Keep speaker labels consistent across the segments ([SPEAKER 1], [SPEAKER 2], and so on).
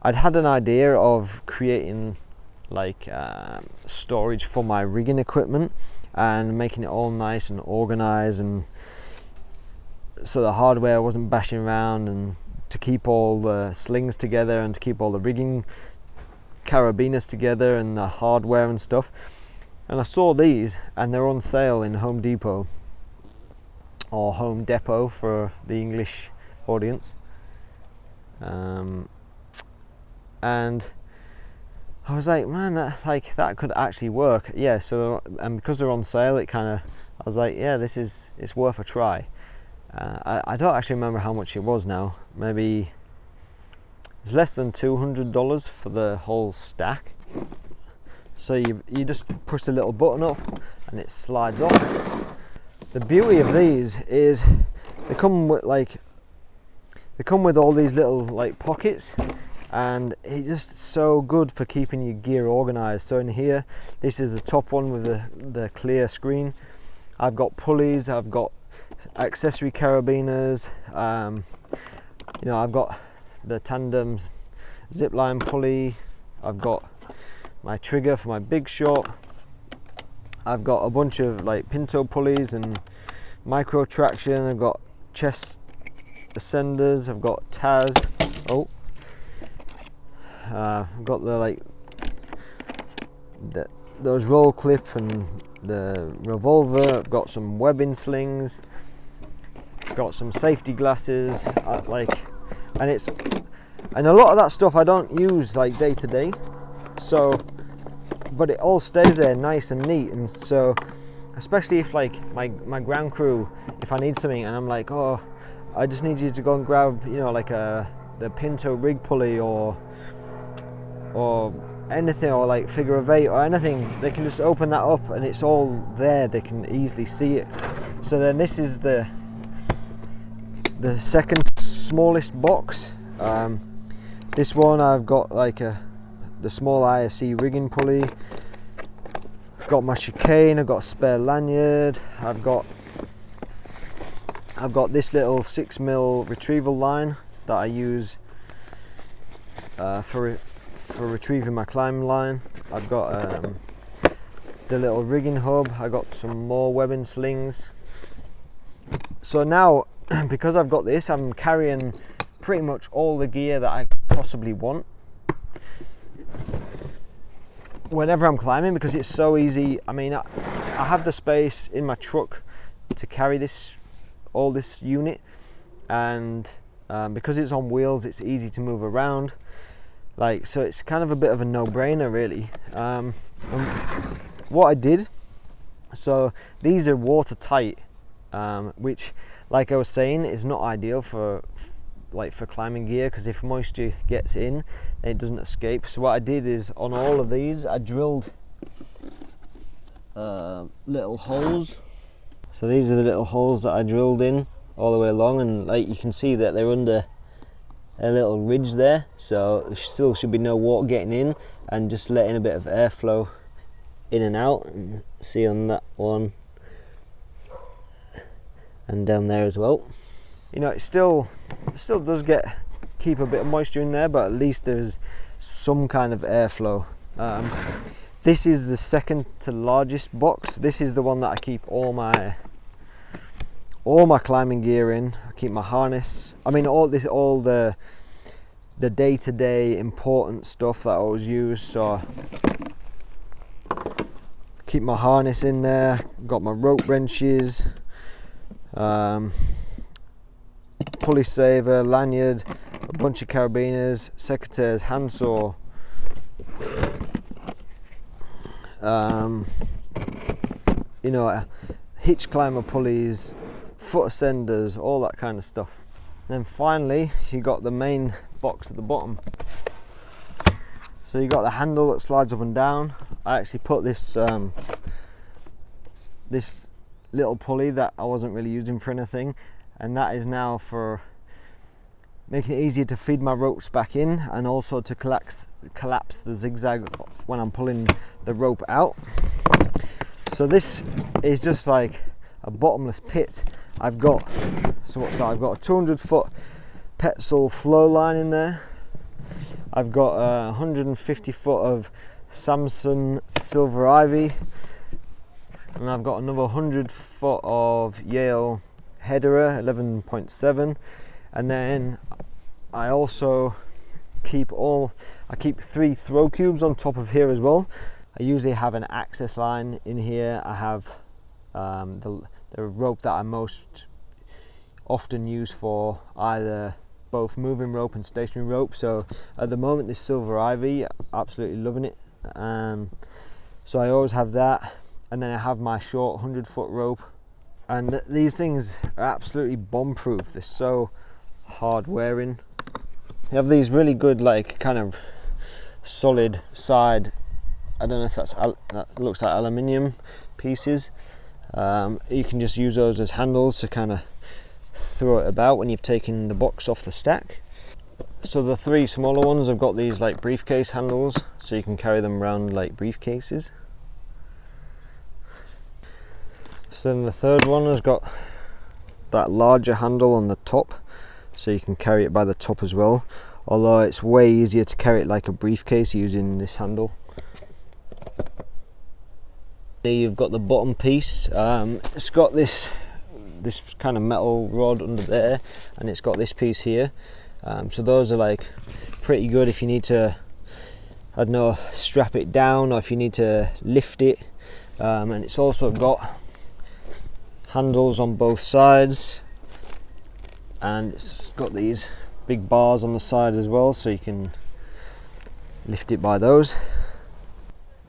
[SPEAKER 1] I'd had an idea of creating like storage for my rigging equipment and making it all nice and organized, and so the hardware wasn't bashing around, and to keep all the slings together and to keep all the rigging carabiners together and the hardware and stuff. And I saw these and they're on sale in Home Depot, or Home Depot for the English audience, and I was like, man, that could actually work. Yeah, so, and because they're on sale, I was like, yeah, it's worth a try. I don't actually remember how much it was now. Maybe it's less than $200 for the whole stack. So you just push the little button up and it slides off. The beauty of these is they come with all these little like pockets, and it's just so good for keeping your gear organized. So in here, this is the top one with the clear screen. I've got pulleys, I've got accessory carabiners, I've got the tandem zipline pulley, I've got my trigger for my big shot, I've got a bunch of like pinto pulleys and micro traction, I've got chest ascenders, I've got Taz, I've got those roll clip and the revolver, I've got some webbing slings, got some safety glasses, and a lot of that stuff I don't use like day to day, so but it all stays there nice and neat. And so especially if like my ground crew, if I need something and I'm like, oh, I just need you to go and grab the pinto rig pulley or anything, or like figure of eight or anything, they can just open that up and it's all there, they can easily see it. So then this is the second smallest box. This one I've got like the small ISE rigging pulley, I've got my chicane, I've got a spare lanyard, I've got this little 6mm retrieval line that I use for retrieving my climbing line. I've got the little rigging hub, I got some more webbing slings. So now, because I've got this, I'm carrying pretty much all the gear that I could possibly want whenever I'm climbing, because it's so easy. I mean, I have the space in my truck to carry all this unit, and because it's on wheels, it's easy to move around. So it's kind of a bit of a no-brainer, really. What I did, so these are watertight, which, like I was saying, is not ideal for climbing gear, because if moisture gets in, then it doesn't escape. So what I did is, on all of these, I drilled little holes. So these are the little holes that I drilled in all the way along, and like you can see that they're under a little ridge there, so there still should be no water getting in, and just letting a bit of airflow in and out. And see on that one and down there as well, it still does keep a bit of moisture in there, but at least there's some kind of airflow. This is the second to largest box. This is the one that I keep all my climbing gear in. I keep my harness. I mean, all the day-to-day important stuff that I always use. So I keep my harness in there. Got my rope wrenches, pulley saver, lanyard, a bunch of carabiners, secateurs, handsaw, hitch climber pulleys, foot ascenders, all that kind of stuff. And then finally, you got the main box at the bottom. So you got the handle that slides up and down. I actually put this this little pulley that I wasn't really using for anything, and that is now for making it easier to feed my ropes back in, and also to collapse the zigzag when I'm pulling the rope out. So this is just like a bottomless pit. I've got a 200 foot Petzl flow line in there. I've got 150 foot of Samson Silver Ivy, and I've got another 100 foot of Yale Hedera 11.7, and then I also keep 3 throw cubes on top of here as well. I usually have an access line in here. I have the rope that I most often use for either both moving rope and stationary rope. So at the moment, this Silver Ivy, absolutely loving it. So I always have that, and then I have my short 100 foot rope, and these things are absolutely bomb proof. They're so hard wearing. You have these really good, like, kind of solid side, I don't know if that looks like aluminium pieces. You can just use those as handles to kind of throw it about when you've taken the box off the stack. So the 3 smaller ones have got these like briefcase handles, so you can carry them around like briefcases. So then the third one has got that larger handle on the top, so you can carry it by the top as well, although it's way easier to carry it like a briefcase using this handle. There you've got the bottom piece. It's got this kind of metal rod under there, and it's got this piece here. So those are like pretty good if you need to, I don't know, strap it down, or if you need to lift it. And it's also got handles on both sides, and it's got these big bars on the side as well, so you can lift it by those.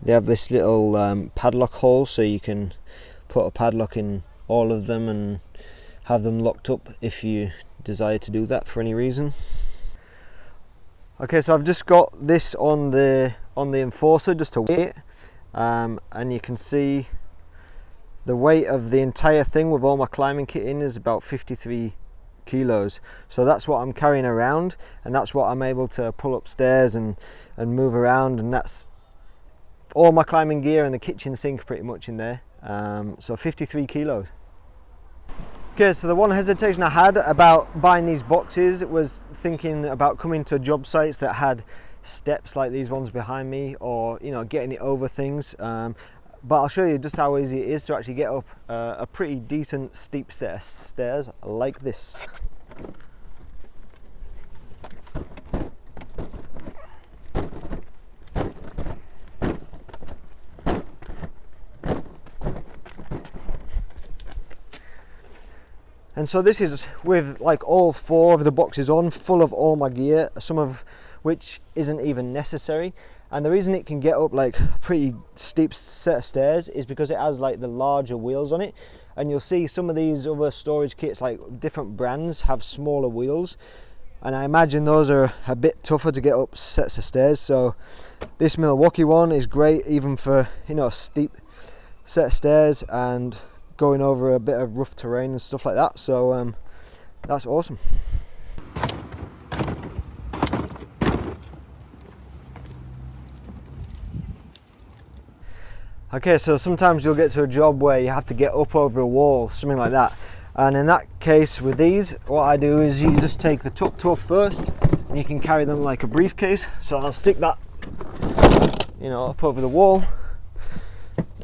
[SPEAKER 1] They have this little padlock hole, so you can put a padlock in all of them and have them locked up if you desire to do that for any reason. Okay, so I've just got this on the enforcer just to weigh it, and you can see the weight of the entire thing with all my climbing kit in is about 53 kilos. So that's what I'm carrying around, and that's what I'm able to pull upstairs and move around, and that's all my climbing gear and the kitchen sink pretty much in there. So 53 kilos. Okay, so the one hesitation I had about buying these boxes was thinking about coming to job sites that had steps like these ones behind me, or, you know, getting it over things. But I'll show you just how easy it is to actually get up a pretty decent steep set of stairs like this. And so this is with like all 4 of the boxes on, full of all my gear, some of which isn't even necessary. And the reason it can get up like a pretty steep set of stairs is because it has like the larger wheels on it. And you'll see some of these other storage kits, like different brands, have smaller wheels. And I imagine those are a bit tougher to get up sets of stairs. So this Milwaukee one is great even for, you know, a steep set of stairs and going over a bit of rough terrain and stuff like that. So that's awesome. Okay, so sometimes you'll get to a job where you have to get up over a wall, something like that. And in that case with these, what I do is you just take the top 2 off first, and you can carry them like a briefcase. So I'll stick that, you know, up over the wall.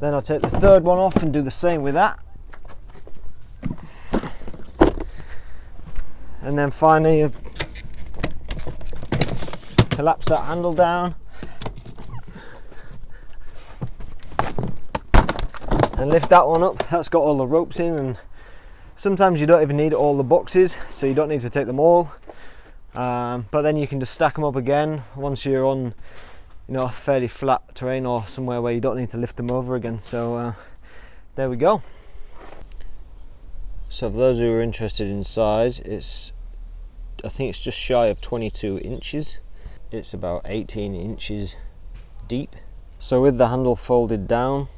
[SPEAKER 1] Then I'll take the 3rd one off and do the same with that. And then finally you collapse that handle down and lift that one up. That's got all the ropes in, and sometimes you don't even need all the boxes, so you don't need to take them all. But then you can just stack them up again once you're on, you know, fairly flat terrain or somewhere where you don't need to lift them over again. So there we go. So for those who are interested in size, I think it's just shy of 22 inches. It's about 18 inches deep. So with the handle folded down,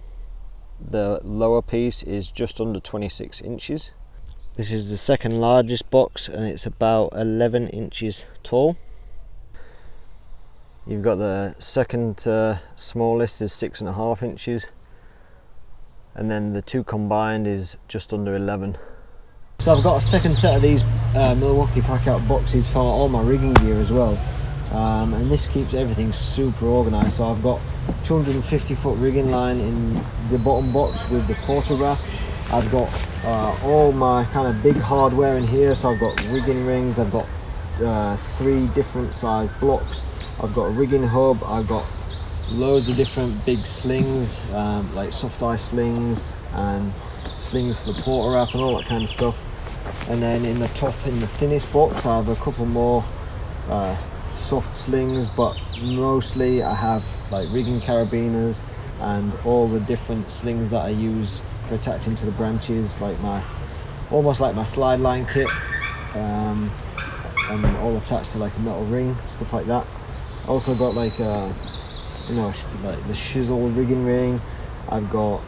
[SPEAKER 1] the lower piece is just under 26 inches. This is the 2nd largest box, and it's about 11 inches tall. You've got the 2nd smallest is 6.5 inches, and then the 2 combined is just under 11. So I've got a 2nd set of these Milwaukee PACKOUT boxes for all my rigging gear as well. and this keeps everything super organized. So I've got 250-foot rigging line in the bottom box with the quarter wrap. I've got all my kind of big hardware in here, so I've got rigging rings, I've got 3 different size blocks, I've got a rigging hub, I've got loads of different big slings, like soft ice slings and slings for the quarter wrap and all that kind of stuff. And then in the top, in the thinnest box, I have a couple more soft slings, but mostly I have like rigging carabiners and all the different slings that I use for attaching to the branches, like almost like my slide line kit, and all attached to like a metal ring, stuff like that. I also got like like the chisel rigging ring. I've got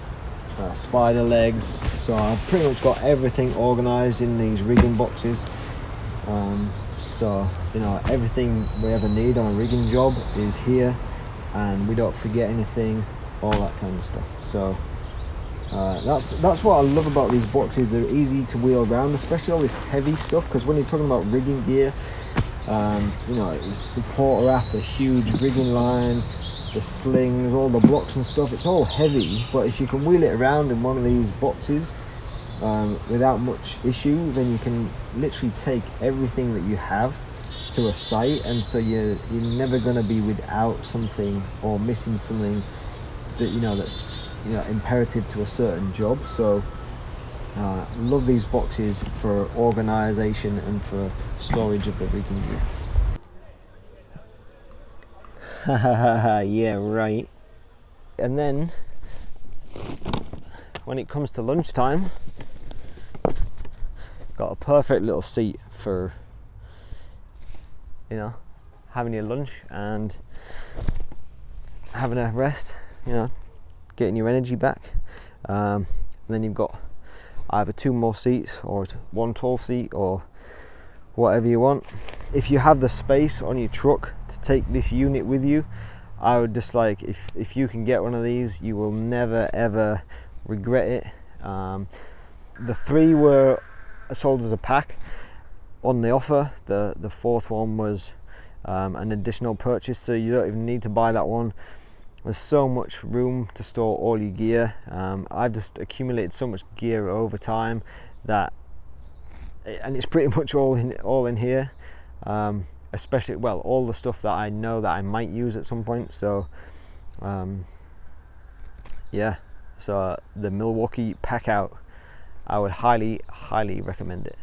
[SPEAKER 1] spider legs, so I've pretty much got everything organized in these rigging boxes. So everything we ever need on a rigging job is here, and we don't forget anything, all that kind of stuff. So that's what I love about these boxes. They're easy to wheel around, especially all this heavy stuff, because when you're talking about rigging gear, the quarter wrap, the huge rigging line, the slings, all the blocks and stuff, it's all heavy. But if you can wheel it around in one of these boxes without much issue, then you can literally take everything that you have to a site, and so you're never going to be without something or missing something that that's imperative to a certain job. So love these boxes for organization and for storage of the rigging gear. Yeah, right. And then when it comes to lunchtime, got a perfect little seat for having your lunch and having a rest, getting your energy back. And then you've got either 2 more seats or 1 tall seat or whatever you want. If you have the space on your truck to take this unit with you, I would just if you can get one of these, you will never ever regret it. The 3 were sold as a pack on the offer. The 4th one was an additional purchase, so you don't even need to buy that one. There's so much room to store all your gear. I've just accumulated so much gear over time and it's pretty much all in here. Especially, all the stuff that I know that I might use at some point. So so the Milwaukee PACKOUT, I would highly recommend it.